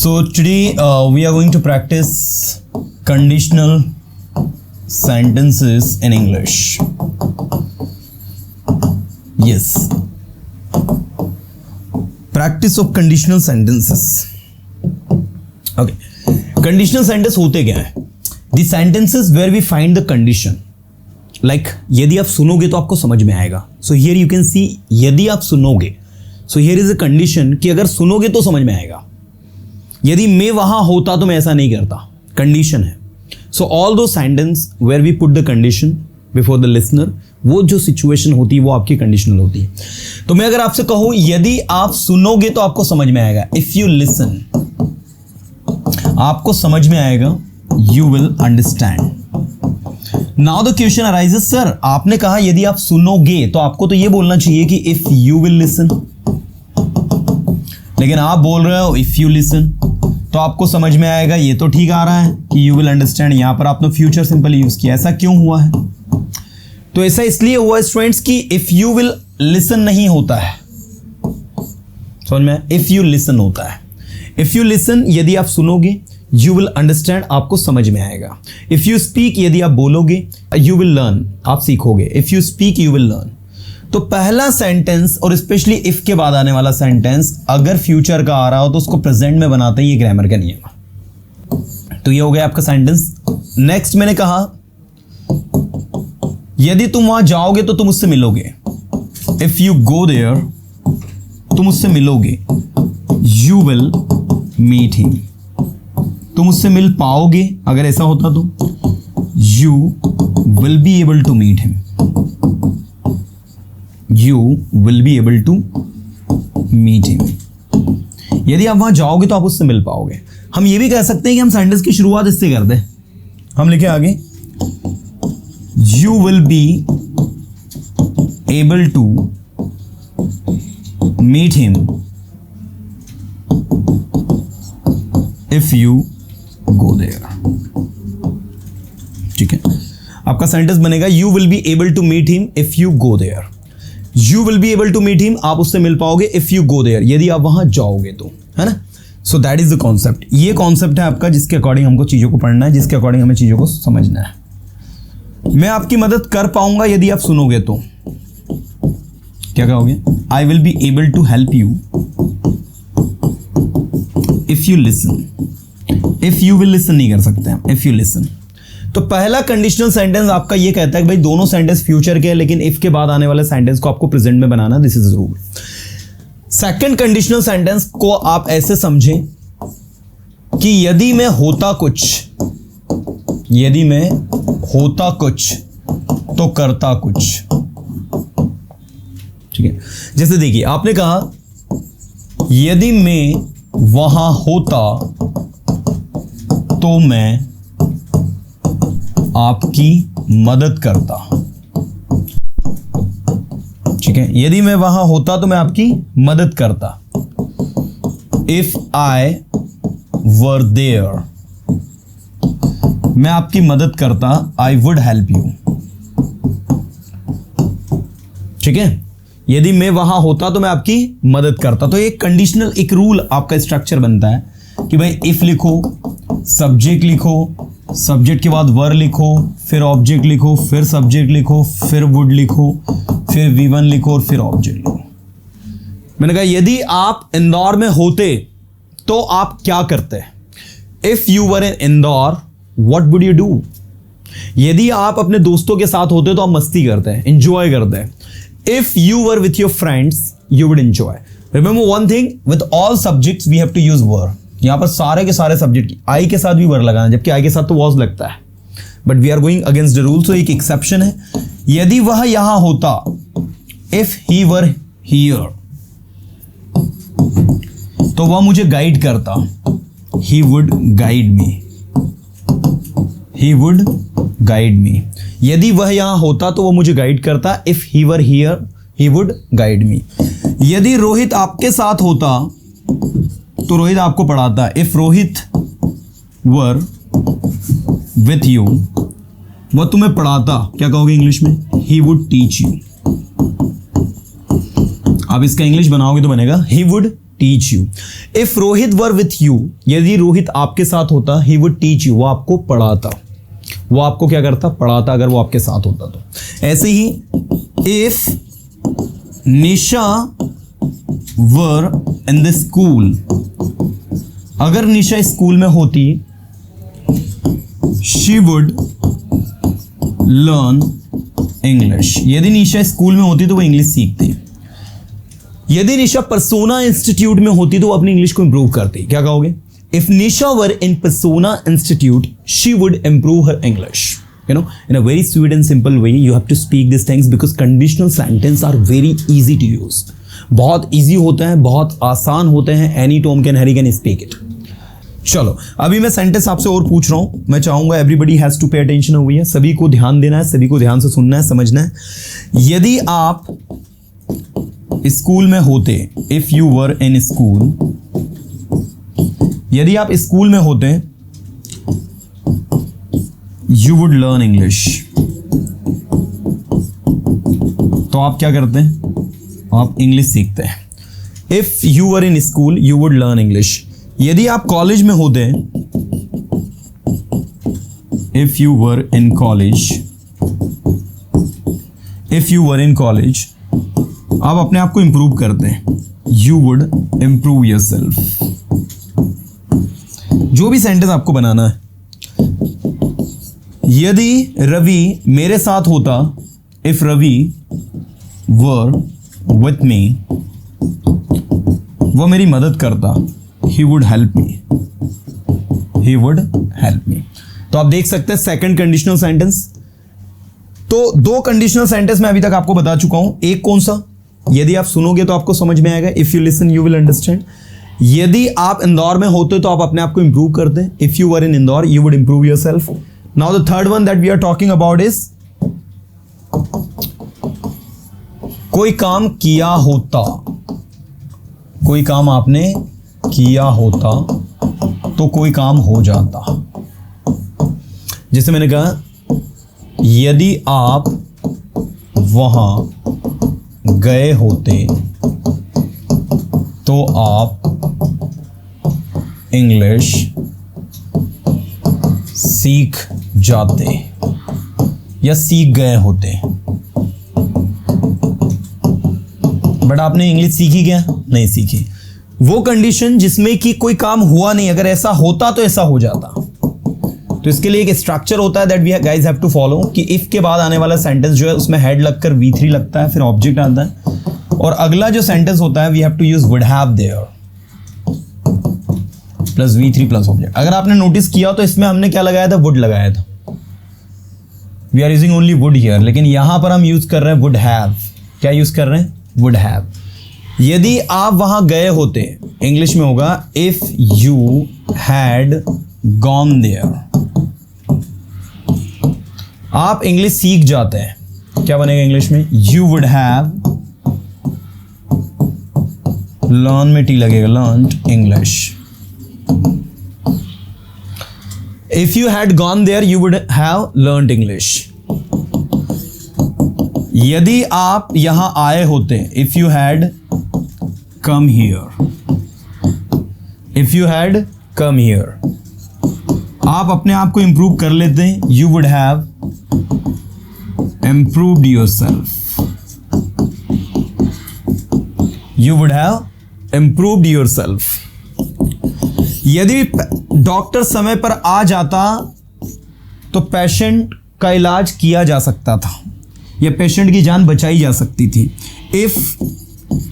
So today we are going to practice conditional sentences in English. Yes. Practice of conditional sentences. Okay. Conditional sentence होते क्या है? The sentences where we find the condition. Like यदि आप सुनोगे तो आपको समझ में आएगा. So here you can see यदि आप सुनोगे. So here is a condition कि अगर सुनोगे तो समझ में आएगा. यदि मैं वहां होता तो मैं ऐसा नहीं करता. कंडीशन है. So all those sentence where we put the condition before the listener, वो जो सिचुएशन होती है वो आपकी कंडीशनल होती है. तो मैं अगर आपसे कहूं यदि आप सुनोगे तो आपको समझ में आएगा, इफ यू लिसन, आपको समझ में आएगा, you will understand. Now the question arises, sir आपने कहा यदि आप सुनोगे, तो आपको तो ये बोलना चाहिए कि इफ यू विल लिसन, लेकिन आप बोल रहे हो इफ यू लिसन, तो आपको समझ में आएगा. ये तो ठीक आ रहा है कि यू विल अंडरस्टैंड. यहां पर आपने फ्यूचर सिंपल यूज किया. ऐसा क्यों हुआ है? तो ऐसा इसलिए हुआ है स्टूडेंट्स कि इफ यू विल लिसन नहीं होता है. समझ में? इफ यू लिसन होता है. इफ यू लिसन, यदि आप सुनोगे, यू विल अंडरस्टैंड, आपको समझ में आएगा. इफ यू स्पीक, यदि आप बोलोगे, यू विल लर्न, आप सीखोगे. If you speak, you will learn. तो पहला सेंटेंस और स्पेशली इफ के बाद आने वाला सेंटेंस अगर फ्यूचर का आ रहा हो तो उसको प्रेजेंट में बनाते हैं. ये ग्रामर का नियम है. तो ये हो गया आपका सेंटेंस. नेक्स्ट मैंने कहा यदि तुम वहां जाओगे तो तुम उससे मिलोगे. इफ यू गो देयर, तुम उससे मिलोगे. यू विल मीट हिम, तुम उससे मिल पाओगे. अगर ऐसा होता तो you will be able to meet him. You will be able to meet him. यदि आप वहां जाओगे तो आप उससे मिल पाओगे. हम ये भी कह सकते हैं कि हम सेंटेंस की शुरुआत इससे कर दें. हम लिखे आगे, You will be able to meet him if you go there. ठीक है, आपका सेंटेंस बनेगा You will be able to meet him if you go there. You will be able to meet him, आप उससे मिल पाओगे. If you go there, यदि आप वहां जाओगे तो, है ना. So that is the concept. ये कॉन्सेप्ट है आपका जिसके अकॉर्डिंग हमको चीज़ों को पढ़ना है, जिसके अकॉर्डिंग हमें चीज़ों को समझना है. मैं आपकी मदद कर पाऊंगा यदि आप सुनोगे तो. क्या कहोगे? I will be able to help you if you listen. If you will listen नहीं कर सकते हैं. If you listen. तो पहला कंडीशनल सेंटेंस आपका ये कहता है कि भाई दोनों सेंटेंस फ्यूचर के हैं, लेकिन इफ के बाद आने वाले सेंटेंस को आपको प्रेजेंट में बनाना. This is rule. Second conditional sentence को आप ऐसे समझें कि यदि मैं होता कुछ, यदि मैं होता कुछ तो करता कुछ. ठीक है, जैसे देखिए आपने कहा यदि मैं वहां होता तो मैं आपकी मदद करता. ठीक है, यदि मैं वहां होता तो मैं आपकी मदद करता. इफ आई वर देयर, मैं आपकी मदद करता. आई वुड हेल्प यू. ठीक है, यदि मैं वहां होता तो मैं आपकी मदद करता. तो एक कंडीशनल, एक रूल आपका स्ट्रक्चर बनता है कि भाई इफ लिखो, सब्जेक्ट लिखो, सब्जेक्ट के बाद वर लिखो, फिर ऑब्जेक्ट लिखो, फिर सब्जेक्ट लिखो, फिर वुड लिखो, फिर V1 लिखो और फिर ऑब्जेक्ट लिखो. मैंने कहा यदि आप इंदौर में होते तो आप क्या करते? If you were in Indore, what would you do? यदि आप अपने दोस्तों के साथ होते तो आप मस्ती करते हैं, इंजॉय करते हैं. If you were with your friends, you would enjoy. Remember one thing, with all subjects we have to use were. यहां पर सारे के सारे सब्जेक्ट की आई के साथ भी वर लगाना, जबकि आई के साथ तो वॉज लगता है. But we are going against the rule. So एक एक्सेप्शन है, यदि वह यहां होता, इफ ही वर हियर, तो वह मुझे गाइड करता. He would guide me. He would guide me. यदि वह यहां होता तो वह मुझे गाइड करता. If he were here, he would guide me. यदि रोहित आपके साथ होता तो रोहित आपको पढ़ाता. If Rohit were with you, वह तुम्हें पढ़ाता. क्या कहोगे इंग्लिश में? He would teach you. आप इसका इंग्लिश बनाओगे तो बनेगा he would teach you. If Rohit were with you, यदि रोहित आपके साथ होता, ही वुड टीच यू, वो आपको पढ़ाता, वो आपको क्या करता, पढ़ाता, अगर वो आपके साथ होता तो। ऐसे ही if Nisha were in the school, अगर निशा स्कूल में होती, शी वुड लर्न इंग्लिश, यदि निशा स्कूल में होती तो वो इंग्लिश सीखती। यदि निशा पर्सोना इंस्टीट्यूट में होती तो वो अपनी इंग्लिश को इंप्रूव करती। क्या कहोगे? If Nisha were in persona institute, she would improve her English. You know, in a very sweet and simple way, you have to speak these things because conditional sentence are very easy to use. बहुत easy होते हैं, बहुत आसान होते हैं। Any Tom can, Harry can speak it. चलो, अभी मैं सेंटेंस आपसे और पूछ रहा हूं। मैं चाहूंगा everybody has to pay attention over here. सभी को ध्यान देना है, सभी को ध्यान से सुनना है, समझना है। यदि आप स्कूल में होते, if you were in school, यदि आप स्कूल में होते, You would learn English, तो आप क्या करते हैं? आप इंग्लिश सीखते हैं। If you were in school, you would learn English. यदि आप कॉलेज में होते हैं, if you were in college, if you were in college, आप अपने आप को इंप्रूव करते हैं। You would improve yourself. जो भी सेंटेंस आपको बनाना है, यदि रवि मेरे साथ होता, if Ravi were with me, वो मेरी मदद करता, he would help me, he would help me. तो आप देख सकते हैं सेकंड कंडीशनल सेंटेंस। तो दो कंडीशनल सेंटेंस मैं अभी तक आपको बता चुका हूं। एक कौन सा? यदि आप सुनोगे तो आपको समझ में आएगा। If you listen you will understand. यदि आप इंदौर में होते तो आप अपने आप को इंप्रूव करते। If you were in Indore, you would improve yourself. Now the third one that we are talking about is कोई काम किया होता, कोई काम आपने किया होता तो कोई काम हो जाता। जैसे मैंने कहा, यदि आप वहां गए होते तो आप इंग्लिश सीख जाते या सीख गए होते। बट आपने इंग्लिश सीखी क्या? नहीं सीखी। वो कंडीशन जिसमें कि कोई काम हुआ नहीं, अगर ऐसा होता तो ऐसा हो जाता। तो इसके लिए एक स्ट्रक्चर होता है that we guys have to follow, कि इफ के बाद आने वाला सेंटेंस जो है उसमें हेड लगकर V3 लगता है, फिर ऑब्जेक्ट आता है, और अगला जो सेंटेंस होता है we have to use would have there plus V3 plus object. अगर आपने नोटिस किया तो इसमें हमने क्या लगाया था? वुड लगाया था। We are using only would here, लेकिन यहां पर हम यूज कर रहे हैं वुड हैव। क्या यूज कर रहे हैं? Would have. यदि आप वहां गए होते, इंग्लिश में होगा if you had gone there. आप इंग्लिश सीख जाते हैं, क्या बनेगा इंग्लिश में? यू वुड हैव, लर्न में टी लगेगा, learned English. If you had gone there, you would have learned English. यदि आप यहां आए होते, if you had come here, if you had come here, आप अपने आप को इंप्रूव कर लेते, you would have improved yourself. You would have improved yourself. यदि डॉक्टर समय पर आ जाता तो पेशेंट का इलाज किया जा सकता था या पेशेंट की जान बचाई जा सकती थी। If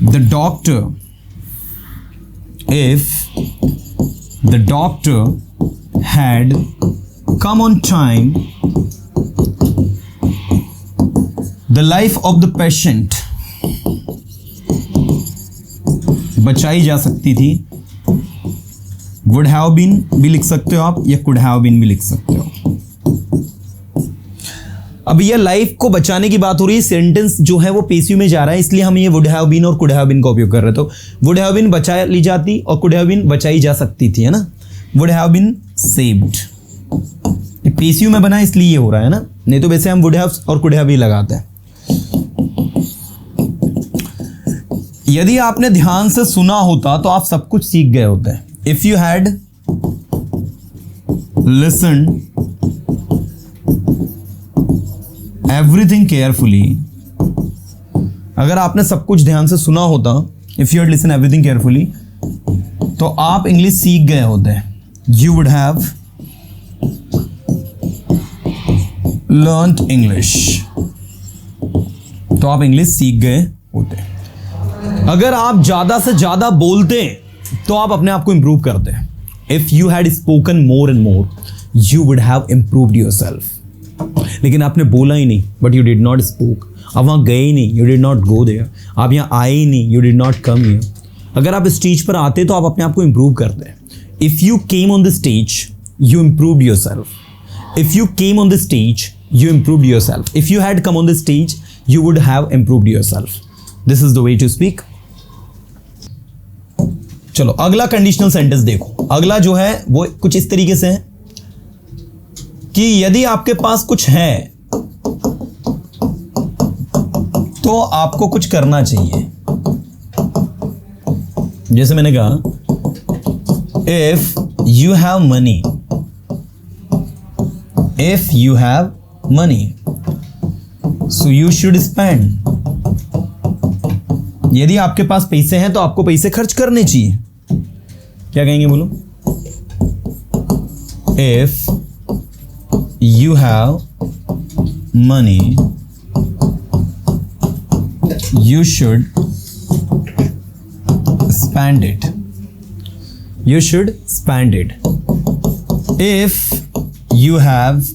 the doctor had come on time, the life of the patient बचाई जा सकती थी। वुड हैव बीन भी लिख सकते हो आप, या कुड हैव बीन भी लिख सकते हो। अब ये लाइफ को बचाने की बात हो रही है, सेंटेंस जो है वो पेसिव में जा रहा है, इसलिए हम ये वुड हैव बीन और कुड हैव बीन का उपयोग कर रहे हैं। तो वुड हैव बीन बचा ली जाती और कुड हैव बीन बचाई जा सकती थी, है ना। वुड हैव बीन सेव्ड, ये पेसिव में बना इसलिए ये हो रहा है ना, नहीं तो वैसे हम वुड हैव और कुड हैव भी लगाते हैं। यदि आपने ध्यान से सुना होता तो आप सब कुछ सीख गए होते। If you had listen everything carefully, अगर आपने सब कुछ ध्यान से सुना होता, if you had listen everything carefully, तो आप इंग्लिश सीख गए होते। You would have learned English, तो आप इंग्लिश सीख गए होते। अगर आप ज्यादा से ज्यादा बोलते तो आप अपने आप को इंप्रूव करते। If you had spoken more and more you would have improved yourself. लेकिन आपने बोला ही नहीं, but you did not spoke. आप वहां गए ही नहीं, you did not go there. आप यहां आए ही नहीं, you did not come here. अगर आप स्टेज पर आते तो आप अपने आप को इंप्रूव करते। If you came on the stage you improved yourself. If you came on the stage you improved yourself. If you had come on the stage you would have improved yourself. This is the way to speak. चलो अगला conditional sentence देखो। अगला जो है वो कुछ इस तरीके से है कि यदि आपके पास कुछ है तो आपको कुछ करना चाहिए। जैसे मैंने कहा if you have money, if you have money so you should spend. यदि आपके पास पैसे हैं तो आपको पैसे खर्च करने चाहिए। क्या कहेंगे बोलो? if you have money you should spend it. You should spend it. If you have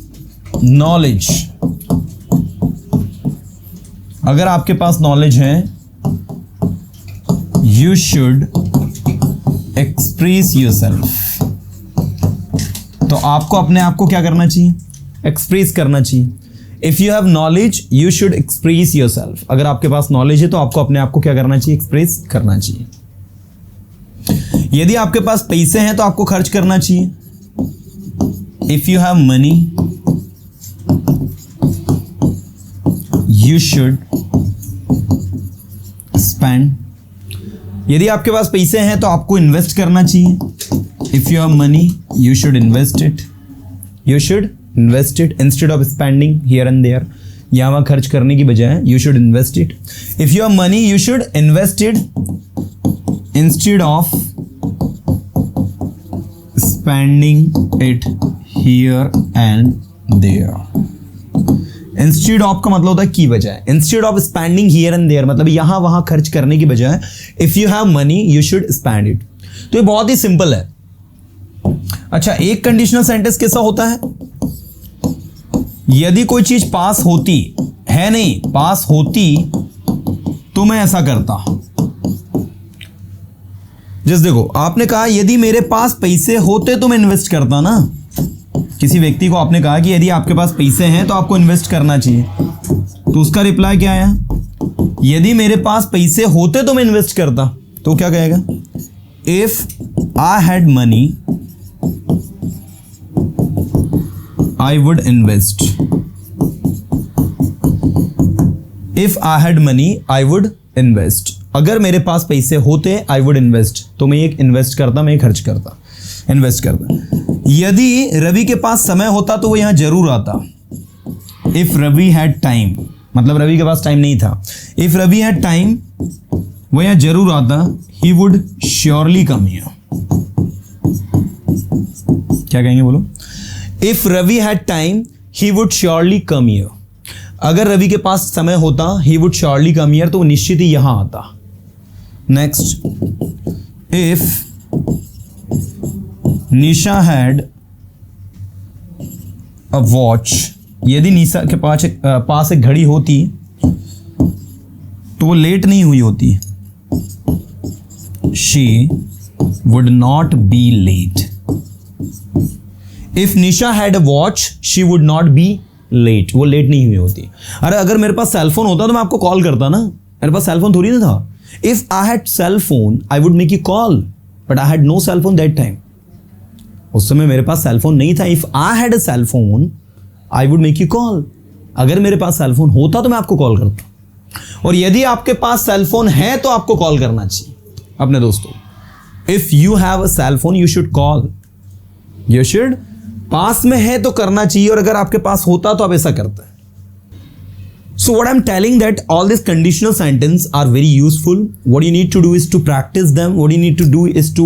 knowledge, अगर आपके पास नॉलेज है यू शुड एक्सप्रेस योरसेल्फ, तो आपको अपने आप को क्या करना चाहिए? एक्सप्रेस करना चाहिए। If you have knowledge you should express yourself. अगर आपके पास नॉलेज है तो आपको अपने आप को क्या करना चाहिए? एक्सप्रेस करना चाहिए। यदि आपके पास पैसे हैं तो आपको खर्च करना चाहिए। If you have money you should spend. यदि आपके पास पैसे हैं तो आपको इन्वेस्ट करना चाहिए। If you have money you should invest it. You should invest it instead of spending here and there. यहाँ वहाँ खर्च करने की बजाय you should invest it. If you have money you should invest it instead of spending it here and there. Instead of का मतलब होता है की बजाय। Instead of spending here and there मतलब यहां वहां खर्च करने की बजाय if you have money you should spend it. तो ये बहुत ही सिंपल है। अच्छा, एक कंडीशनल सेंटेंस कैसा होता है? यदि कोई चीज पास होती है, नहीं पास होती तो मैं ऐसा करता। जैसे देखो आपने कहा यदि मेरे पास पैसे होते तो मैं इन्वेस्ट करता ना। किसी व्यक्ति को आपने कहा कि यदि आपके पास पैसे हैं तो आपको इन्वेस्ट करना चाहिए, तो उसका रिप्लाई क्या आया? यदि मेरे पास पैसे होते तो मैं इन्वेस्ट करता। तो क्या कहेगा? If I had money I would invest. If I had money I would invest. अगर मेरे पास पैसे होते आई वुड इन्वेस्ट, तो मैं एक इन्वेस्ट करता, मैं खर्च करता, इन्वेस्ट करता। यदि रवि के पास समय होता तो वो यहां जरूर आता। इफ रवि हैड टाइम मतलब रवि के पास टाइम नहीं था। इफ रवि हैड टाइम वो यहां जरूर आता। He would surely come here. क्या कहेंगे बोलो? If Ravi had time he would surely come here. अगर रवि के पास समय होता he would surely come here, तो वो निश्चित ही यहां आता। Next, if Nisha had a watch. यदि निशा के पास एक घड़ी होती तो वो लेट नहीं हुई होती। She would not be late. If Nisha had a watch she would not be late. वो लेट नहीं हुई होती। अरे अगर मेरे पास सेलफोन होता तो मैं आपको कॉल करता ना। मेरे पास सेलफोन थोड़ी ना था। If I had cellphone I would make you call, but I had no cellphone that time. उस समय मेरे पास सेलफोन नहीं था। If I had a cellphone I would make you call. अगर मेरे पास सेलफोन होता तो मैं आपको कॉल करता। और यदि आपके पास सेलफोन है तो आपको कॉल करना चाहिए अपने दोस्तों। If you have a cellphone you should call, you should, पास में है तो करना चाहिए, और अगर आपके पास होता तो आप ऐसा करते हैं। So what I'm telling that all these conditional sentence are very useful. What you need to do is to practice them. What you need to do is to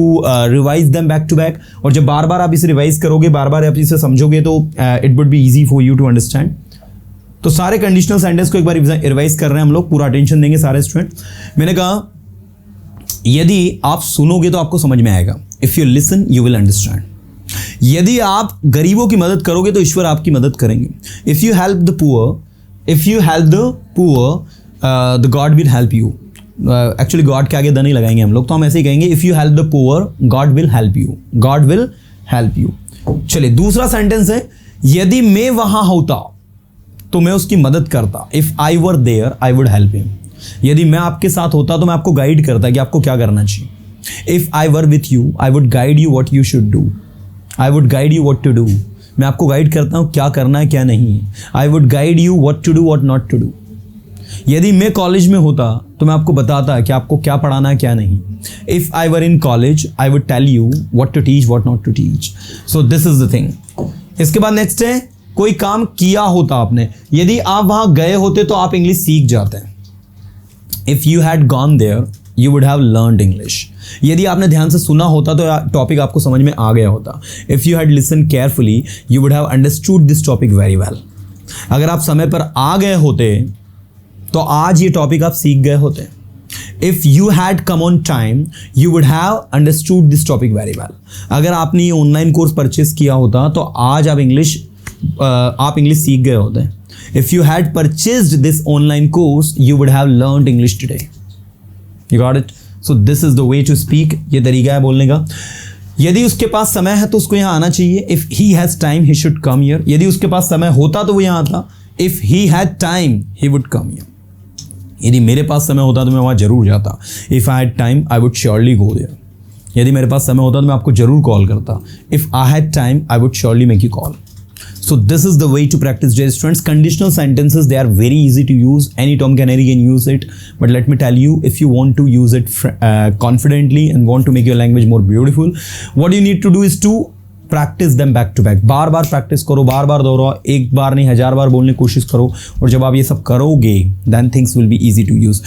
revise them back to back. और जब बार बार आप इसे revise करोगे, बार बार आप इसे समझोगे तो it would be easy for you to understand. तो सारे कंडीशनल सेंटेंस को एक बार रिवाइज कर रहे हैं हम लोग, पूरा अटेंशन देंगे सारे स्टूडेंट। मैंने कहा यदि आप सुनोगे तो आपको समझ में आएगा। If you listen you will understand. यदि आप गरीबों की मदद करोगे तो ईश्वर आपकी मदद करेंगे। If you help the poor, if you help the poor the God will help you. Actually God के आगे द नहीं लगाएंगे हम लोग, तो हम ऐसे ही कहेंगे if you help the poor God will help you, God will help you. चलिए दूसरा सेंटेंस है, यदि मैं वहां होता तो मैं उसकी मदद करता। If I were there I would help him. यदि मैं आपके साथ होता तो मैं आपको गाइड करता कि आपको क्या करना चाहिए। If I were with you I would guide you what you should do, I would guide you what to do. मैं आपको गाइड करता हूँ क्या करना है क्या नहीं। I would guide you what to do what not to do. यदि मैं कॉलेज में होता तो मैं आपको बताता कि आपको क्या पढ़ाना है क्या नहीं। If I were in college I would tell you what to teach what not to teach. So this is the thing. इसके बाद नेक्स्ट है, कोई काम किया होता आपने। यदि आप वहां गए होते तो आप इंग्लिश सीख जाते हैं। If you had gone there you would have learned English. यदि आपने ध्यान से सुना होता तो टॉपिक आपको समझ में आ गया होता। If you had listen carefully you would have understood this topic very well. अगर आप समय पर आ गए होते तो आज ये टॉपिक आप सीख गए होते। If you had come on time you would have understood this topic very well. अगर आपने ये ऑनलाइन कोर्स परचेस किया होता तो आज आप इंग्लिश सीख गए होते। If you had purchased this online course you would have learned English today. You got it? So this is the way to speak. ये तरीका है बोलने का। यदि उसके पास समय है तो उसको यहाँ आना चाहिए। If he has time he should come here. यदि उसके पास समय होता तो वो यहाँ आता। If he had time he would come here. यदि मेरे पास समय होता तो मैं वहाँ जरूर जाता। If I had time I would surely go there. यदि मेरे पास समय होता तो मैं आपको जरूर कॉल करता। If I had time I would surely make you call. So this is the way to practice, dear students. Conditional sentences, they are very easy to use. Any Tom Canary can use it. But let me tell you, if you want to use it confidently and want to make your language more beautiful, what you need to do is to practice them back to back. Bar bar practice करो, बार बार दोहराओ, एक बार नहीं 1000 बार बोलने की कोशिश करो। और जब आप ये सब करोगे then things will be easy to use.